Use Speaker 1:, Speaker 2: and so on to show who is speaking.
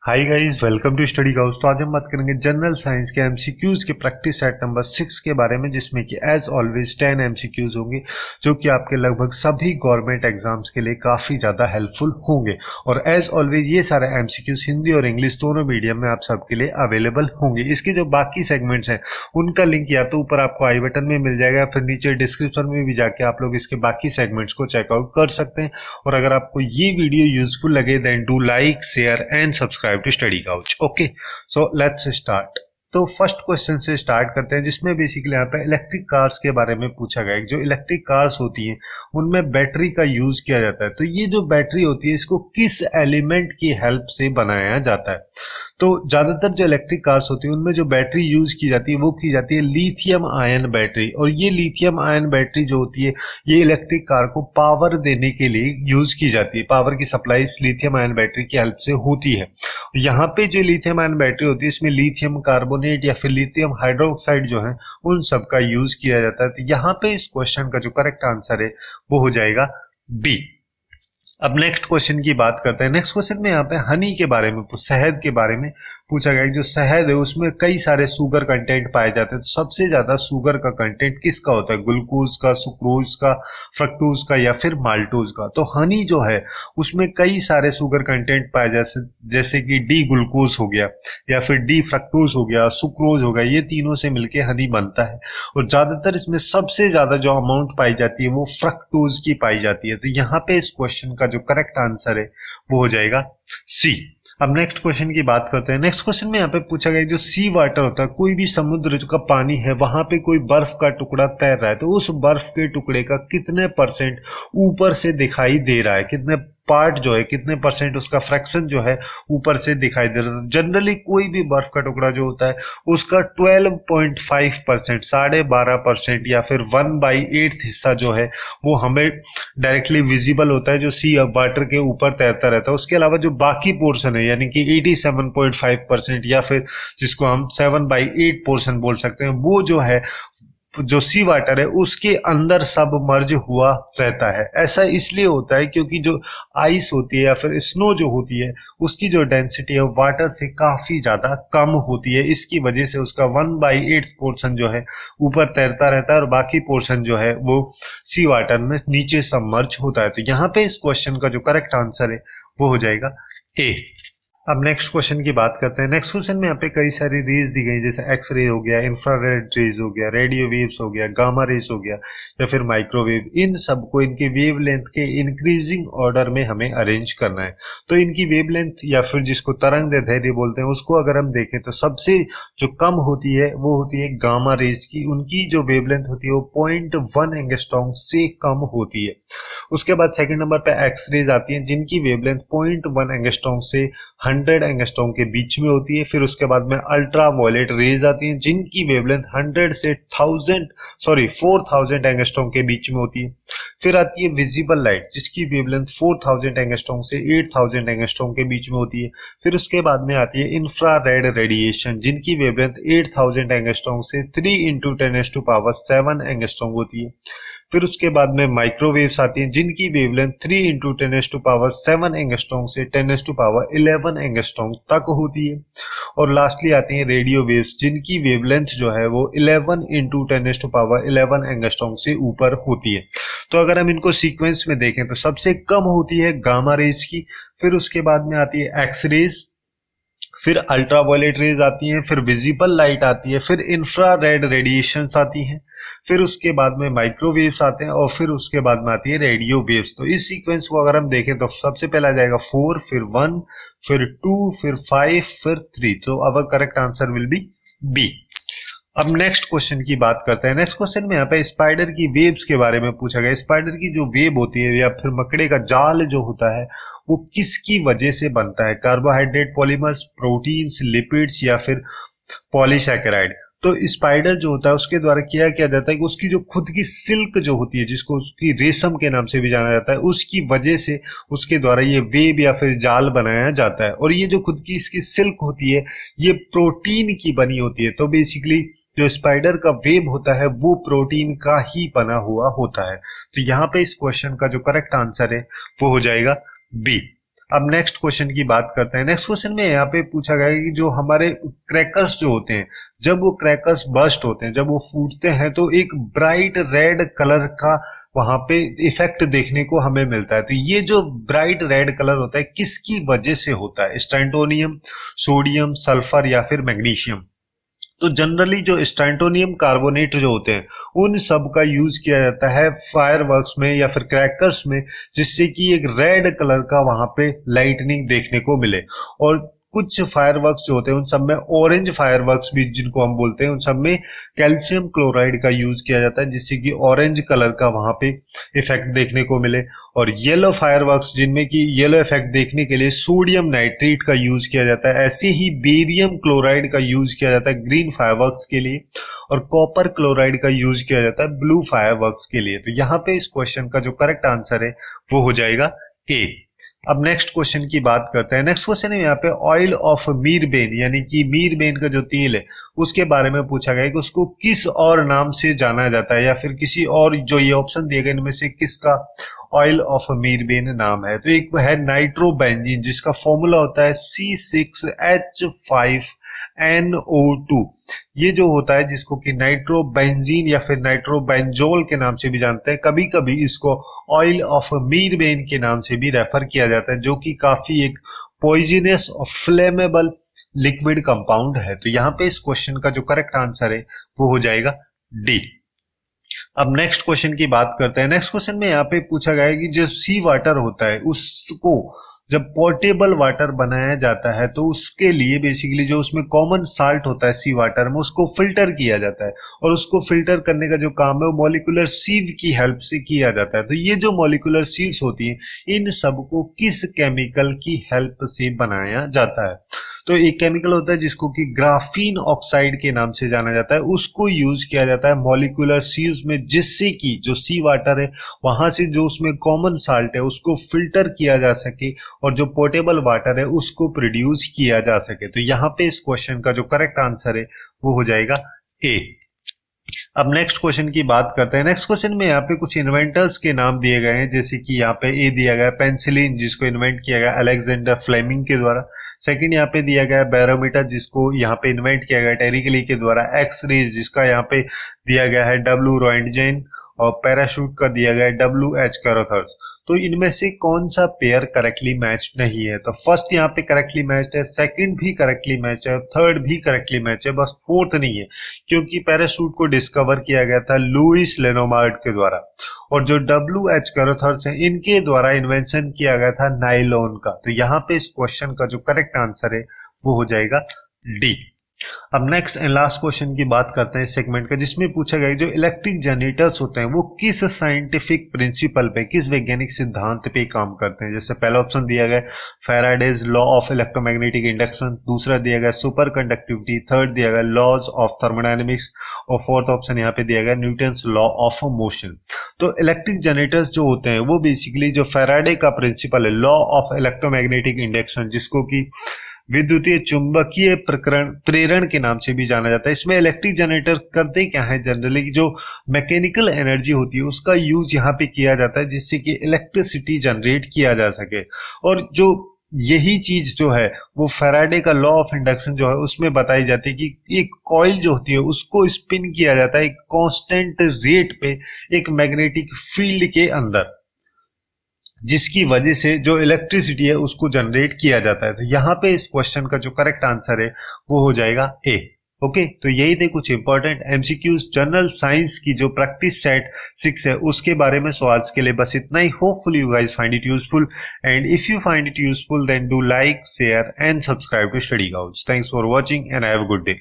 Speaker 1: Hi guys, welcome to study house. तो आज हम बात करेंगे जनरल साइंस के एमसीक्यूज के प्रैक्टिस सेट नंबर 6 के बारे में, जिसमें कि एज ऑलवेज 10 एमसीक्यूज होंगे जो कि आपके लगभग सभी गवर्नमेंट एग्जाम्स के लिए काफी ज्यादा हेल्पफुल होंगे। और एज ऑलवेज ये सारे एमसीक्यूज हिंदी और इंग्लिश दोनों मीडियम में आप सबके लिए अवेलेबल होंगे। इसके जो बाकी सेगमेंट्स हैं उनका लिंक या तो ऊपर आपको आई बटन में मिल जाएगा, फिर नीचे डिस्क्रिप्शन में भी जाके आप लोग इसके बाकी सेगमेंट्स को चेकआउट कर सकते हैं। और अगर आपको ये वीडियो यूजफुल लगे then do like, share and subscribe to study couch. Okay, so let's start. तो फर्स्ट क्वेश्चन से स्टार्ट करते हैं, जिसमें बेसिकली यहाँ पे इलेक्ट्रिक कार्स के बारे में पूछा गया है। जो इलेक्ट्रिक कार्स होती हैं उनमें बैटरी का यूज किया जाता है। तो ये जो बैटरी होती है इसको किस एलिमेंट की हेल्प से बनाया जाता है? तो ज्यादातर जो इलेक्ट्रिक कार्स होती है उनमें जो बैटरी यूज की जाती है वो की जाती है लिथियम आयन बैटरी। और ये लिथियम आयन बैटरी जो होती है ये इलेक्ट्रिक कार को पावर देने के लिए यूज की जाती है। पावर की सप्लाई इस लिथियम आयन बैटरी की हेल्प से होती है। यहाँ पे जो लिथियम आयन बैटरी होती है इसमें लिथियम कार्बोनेट या फिर लिथियम हाइड्रोक्साइड जो है उन सब का यूज किया जाता है। तो यहाँ पे इस क्वेश्चन का जो करेक्ट आंसर है वो हो जाएगा बी। अब नेक्स्ट क्वेश्चन की बात करते हैं। नेक्स्ट क्वेश्चन में यहाँ पे हनी के बारे में, शहद के बारे में पूछा गया है। जो शहद है उसमें कई सारे शुगर कंटेंट पाए जाते हैं। तो सबसे ज्यादा शुगर का कंटेंट किसका होता है? ग्लूकोज का, सुक्रोज का, फ्रक्टोज का या फिर माल्टोज का? तो हनी जो है उसमें कई सारे शुगर कंटेंट पाए जाते, जैसे कि डी ग्लूकोज हो गया या फिर डी फ्रक्टोज हो गया, सुक्रोज हो गया। ये तीनों से मिलके हनी बनता है। और ज्यादातर इसमें सबसे ज्यादा जो अमाउंट पाई जाती है वो फ्रक्टोज की पाई जाती है। तो यहाँ पे इस क्वेश्चन का जो करेक्ट आंसर है वो हो जाएगा सी। अब नेक्स्ट क्वेश्चन की बात करते हैं। नेक्स्ट क्वेश्चन में यहाँ पे पूछा गया जो सी वाटर होता है, कोई भी समुद्र का पानी है वहां पे कोई बर्फ का टुकड़ा तैर रहा है, तो उस बर्फ के टुकड़े का कितने परसेंट ऊपर से दिखाई दे रहा है, कितने पार्ट जो है, कितने परसेंट उसका फ्रैक्शन जो है ऊपर से दिखाई दे रहा है। जनरली कोई भी बर्फ का टुकड़ा जो होता है उसका 12.5%, 12.5% या फिर 1/8 हिस्सा जो है वो हमें डायरेक्टली विजिबल होता है, जो सी वाटर के ऊपर तैरता रहता है। उसके अलावा जो बाकी पोर्शन है यानी कि 87.5% या फिर जिसको हम 7/8 पोर्शन बोल सकते हैं, वो जो है जो सी वाटर है उसके अंदर सब मर्ज हुआ रहता है। ऐसा इसलिए होता है क्योंकि जो आइस होती है या फिर स्नो जो होती है उसकी जो डेंसिटी है वाटर से काफी ज्यादा कम होती है। इसकी वजह से उसका 1/8 पोर्शन जो है ऊपर तैरता रहता है और बाकी पोर्शन जो है वो सी वाटर में नीचे सबमर्ज होता है। तो यहाँ पे इस क्वेश्चन का जो करेक्ट आंसर है वो हो जाएगा ए। अब नेक्स्ट क्वेश्चन की बात करते हैं। नेक्स्ट क्वेश्चन में यहाँ पे कई सारी रेज दी गई, जैसे एक्स रे हो गया, इंफ्रारेड रेज हो गया, रेडियो वेव्स हो गया, गामा रेज हो गया या फिर माइक्रोवेव। इन सबको इनके वेवलेंथ के इंक्रीजिंग ऑर्डर में हमें अरेंज करना है। तो इनकी वेवलेंथ या फिर जिसको तरंग दैर्ध्य बोलते हैं उसको अगर हम देखें तो सबसे जो कम होती है वो होती है गामा रेज की। उनकी जो वेवलेंथ होती है वो 0.1 एंगस्ट्रॉम से कम होती है। उसके बाद सेकंड नंबर पे एक्स रेज आती है जिनकी वेवलेंथ 0.1 एंगस्ट्रॉम से 100 एंगस्ट्रॉम के बीच में होती है। फिर उसके बाद में अल्ट्रा वायलेट रेज आती हैं जिनकी वेवलेंथ 100 से 4000 एंगस्ट्रॉम के बीच में होती है। फिर आती है विजिबल लाइट जिसकी वेवलेंथ 4000 एंगस्ट्रॉम से 8000 एंगस्ट्रॉम के बीच में होती है। फिर उसके बाद में आती है इंफ्रारेड रेडिएशन जिनकी वेवलेंथ 8000 एंगस्ट्रॉम से 3 × 10⁻7 एंगस्ट्रॉम होती है। फिर उसके बाद में माइक्रोवेव्स आती हैं जिनकी वेवलेंथ 3 × 10⁻7 एंगस्ट्रॉम से 10⁻11 एंगस्ट्रॉम तक होती है। और लास्टली आती हैं रेडियो वेव्स जिनकी वेवलेंथ जो है वो 11 × 10⁻11 एंगस्ट्रॉम से ऊपर होती है। तो अगर हम इनको सीक्वेंस में देखें तो सबसे कम होती है गामा रेज की, फिर उसके बाद में आती है एक्स रेज, फिर अल्ट्रावायलेट रेज आती हैं, फिर विजिबल लाइट आती है, फिर इंफ्रारेड रेडिएशंस आती हैं, फिर उसके बाद में माइक्रोवेव्स आते हैं और फिर उसके बाद में आती है रेडियो वेव्स। तो इस सीक्वेंस को अगर हम देखें तो सबसे पहला जाएगा 4, फिर 1, फिर 2, फिर 5, फिर 3। तो our correct answer will be B. अब नेक्स्ट क्वेश्चन की बात करते हैं। नेक्स्ट क्वेश्चन में यहाँ पे स्पाइडर की वेब्स के बारे में पूछा गया। स्पाइडर की जो वेब होती है या फिर मकड़े का जाल जो होता है वो किसकी वजह से बनता है? कार्बोहाइड्रेट, पॉलीमर्स, प्रोटीन्स, लिपिड्स या फिर पॉलीसैकेराइड। तो स्पाइडर जो होता है उसके द्वारा किया जाता है कि उसकी जो खुद की सिल्क जो होती है जिसको उसकी रेशम के नाम से भी जाना जाता है उसकी वजह से उसके द्वारा ये वेब या फिर जाल बनाया जाता है। और ये जो खुद की इसकी सिल्क होती है ये प्रोटीन की बनी होती है। तो बेसिकली जो स्पाइडर का वेब होता है वो प्रोटीन का ही बना हुआ होता है। तो यहाँ पे इस क्वेश्चन का जो करेक्ट आंसर है वो हो जाएगा बी। अब नेक्स्ट क्वेश्चन की बात करते हैं। नेक्स्ट क्वेश्चन में यहाँ पे पूछा गया है कि जो हमारे क्रैकर्स जो होते हैं, जब वो क्रैकर्स बर्स्ट होते हैं, जब वो फूटते हैं तो एक ब्राइट रेड कलर का वहां पे इफेक्ट देखने को हमें मिलता है। तो ये जो ब्राइट रेड कलर होता है किसकी वजह से होता है? स्ट्रैंटोनियम, सोडियम, सल्फर या फिर मैग्नीशियम? तो जनरली जो स्ट्रैंटोनियम कार्बोनेट जो होते हैं उन सब का यूज किया जाता है फायरवर्क्स में या फिर क्रैकर्स में, जिससे कि एक रेड कलर का वहां पे लाइटनिंग देखने को मिले। और कुछ फायरवर्क्स जो होते हैं उन सब में ऑरेंज फायरवर्क्स भी जिनको हम बोलते हैं, उन सब में कैल्शियम क्लोराइड का यूज किया जाता है, जिससे कि ऑरेंज कलर का वहां पे इफेक्ट देखने को मिले। और येलो फायरवर्क्स जिनमें कि येलो इफेक्ट देखने के लिए सोडियम नाइट्रेट का यूज किया जाता है। ऐसे ही बेरियम क्लोराइड का यूज किया जाता है ग्रीन फायरवर्क्स के लिए, और कॉपर क्लोराइड का यूज किया जाता है ब्लू फायरवर्क्स के लिए। तो यहाँ पे इस क्वेश्चन का जो करेक्ट आंसर है वो हो जाएगा ए। अब नेक्स्ट क्वेश्चन की बात करते हैं। नेक्स्ट क्वेश्चन है यहाँ पे ऑयल ऑफ मीरबेन, यानी कि मीरबेन का जो तेल है उसके बारे में पूछा गया है कि उसको किस और नाम से जाना जाता है, या फिर किसी और, जो ये ऑप्शन दिए गए इनमें से किसका ऑयल ऑफ मीरबेन नाम है? तो एक है नाइट्रोबेंजीन, जिसका फॉर्मूला होता है C6H5NO2। ये जो होता है जिसको कि नाइट्रोबेंजीन या फिर नाइट्रोबेंजोल के नाम से भी जानते हैं, कभी कभी इसको ऑयल ऑफ मीरबेन के नाम से भी रेफर किया जाता है, जो कि काफी एक पॉइजनस और फ्लेमेबल लिक्विड कंपाउंड है। तो यहाँ पे इस क्वेश्चन का जो करेक्ट आंसर है वो हो जाएगा डी। अब नेक्स्ट क्वेश्चन की बात करते हैं। नेक्स्ट क्वेश्चन में यहाँ पे पूछा गया है कि जो सी वाटर होता है उसको जब पोर्टेबल वाटर बनाया जाता है तो उसके लिए बेसिकली जो उसमें कॉमन साल्ट होता है सी वाटर में, उसको फिल्टर किया जाता है। और उसको फिल्टर करने का जो काम है वो मॉलिक्यूलर सीव की हेल्प से किया जाता है। तो ये जो मॉलिक्यूलर सीव्स होती हैं इन सबको किस केमिकल की हेल्प से बनाया जाता है? तो एक केमिकल होता है जिसको कि ग्राफीन ऑक्साइड के नाम से जाना जाता है, उसको यूज किया जाता है मॉलिक्यूलर सीव्स में, जिससे कि जो सी वाटर है वहां से जो उसमें कॉमन साल्ट है उसको फिल्टर किया जा सके और जो पोर्टेबल वाटर है उसको प्रोड्यूस किया जा सके। तो यहाँ पे इस क्वेश्चन का जो करेक्ट आंसर है वो हो जाएगा ए। अब नेक्स्ट क्वेश्चन की बात करते हैं। नेक्स्ट क्वेश्चन में यहाँ पे कुछ इन्वेंटर्स के नाम दिए गए हैं, जैसे कि यहाँ पे ए दिया गया पेंसिलिन, जिसको इन्वेंट किया गया अलेक्जेंडर फ्लेमिंग के द्वारा। सेकंड यहाँ पे दिया गया बैरोमीटर, जिसको यहाँ पे इन्वेंट किया गया टेरिकली के द्वारा। एक्स रेज जिसका यहाँ पे दिया गया है डब्ल्यू रोएंटजेन, और पैराशूट का दिया गया है डब्ल्यू.एच. कैरोथर्स। तो इनमें से कौन सा पेयर करेक्टली मैच नहीं है? तो फर्स्ट यहाँ पे करेक्टली मैच है, सेकंड भी करेक्टली मैच है, थर्ड भी करेक्टली मैच है, बस फोर्थ नहीं है, क्योंकि पैराशूट को डिस्कवर किया गया था लुइस लेनोमार्ड के द्वारा, और जो डब्ल्यू.एच. कैरोथर्स है इनके द्वारा इन्वेंशन किया गया था नाइलॉन का। तो यहाँ पे इस क्वेश्चन का जो करेक्ट आंसर है वो हो जाएगा डी। अब नेक्स्ट एंड लास्ट क्वेश्चन की बात करते हैं सेगमेंट का, जिसमें पूछा गया जो इलेक्ट्रिक जनरेटर्स होते हैं वो किस साइंटिफिक प्रिंसिपल पे, किस वैज्ञानिक सिद्धांत पे काम करते हैं। जैसे पहला ऑप्शन दिया गया Faraday's law of electromagnetic induction, दूसरा दिया गया सुपर कंडक्टिविटी, थर्ड दिया गया लॉज ऑफ थर्मोडायनेमिक्स, और फोर्थ ऑप्शन यहाँ पे दिया गया न्यूटन्स लॉ ऑफ मोशन। तो इलेक्ट्रिक जनरेटर्स जो होते हैं वो बेसिकली जो फैराडे का प्रिंसिपल है लॉ ऑफ इलेक्ट्रोमैग्नेटिक इंडक्शन, जिसको कि विद्युतीय चुंबकीय प्रेरण के नाम से भी जाना जाता है। इसमें इलेक्ट्रिक जनरेटर करते क्या है, जनरली जो मैकेनिकल एनर्जी होती है उसका यूज यहाँ पे किया जाता है, जिससे कि इलेक्ट्रिसिटी जनरेट किया जा सके। और जो यही चीज जो है वो फैराडे का लॉ ऑफ इंडक्शन जो है उसमें बताई जाती है कि एक कॉइल जो होती है उसको स्पिन किया जाता है एक कांस्टेंट रेट पे एक मैग्नेटिक फील्ड के अंदर, जिसकी वजह से जो इलेक्ट्रिसिटी है उसको जनरेट किया जाता है। तो यहाँ पे इस क्वेश्चन का जो करेक्ट आंसर है वो हो जाएगा ए। ओके, तो यही थे कुछ इंपॉर्टेंट एमसीक्यूज जनरल साइंस की जो प्रैक्टिस सेट 6 है उसके बारे में। सो आज के लिए बस इतना ही। Hopefully you guys find it useful, and if you find it useful then do like, share and subscribe to study Couch. Thanks for watching and have a good day.